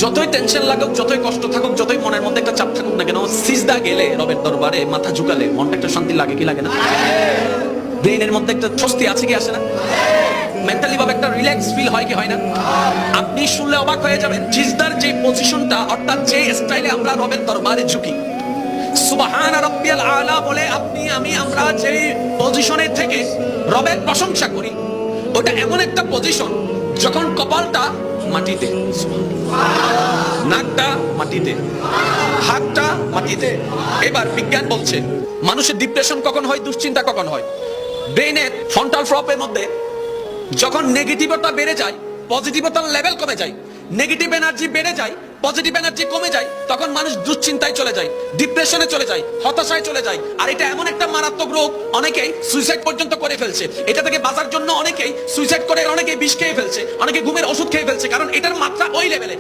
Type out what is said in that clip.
যতই টেনশন লাগুক, যতই কষ্ট থাকুক, যতই মনের মধ্যে একটা চাপ থাকুক না কেন, সিজদা গেলে রবের দরবারে মাথা ঝুকালে মনটা একটা শান্তি লাগে কি লাগে না? ব্রেনের মধ্যে একটা স্বস্তি আছে কি আসে না? মেন্টালি ভাবে একটা রিল্যাক্স ফিল হয় কি হয় না? আপনি শুনলে অবাক হয়ে যাবেন, সিজদার যে পজিশনটা, অর্থাৎ যে স্টাইলে আমরা রবের দরবারে ঝুঁকি, সুবহান রাব্বিয়াল আলা বলে আপনি আমি আমরা যে পজিশনে থেকে রবের প্রশংসা করি, ওটা এমন একটা পজিশন যখন কপালটা মাটিতে, নাকটা মাটিতে, হাতটা মাটিতে। এবার বিজ্ঞান বলছে মানুষের ডিপ্রেশন কখন হয়, দুশ্চিন্তা কখন হয়? ব্রেনের ফ্রন্টাল ফ্লপের মধ্যে যখন নেগেটিভতা বেড়ে যায়, পজিটিভতার লেভেল কমে যায়, নেগেটিভ এনার্জি বেড়ে যায়, পজিটিভ এনার্জি কমে যায়, তখন মানুষ দুশ্চিন্তায় চলে যায়, ডিপ্রেশনে চলে যায়, হতাশায় চলে যায়। আর এটা এমন একটা মারাত্মক রোগ, অনেকেই সুইসাইড পর্যন্ত করে ফেলছে। এটা থেকে বাঁচার জন্য অনেকেই সুইসাইড করে, অনেকেই বিষ খেয়ে ফেলছে, অনেকে ঘুমের ওষুধ খেয়ে ফেলছে, কারণ এটার মাত্রা ওই লেভেলে।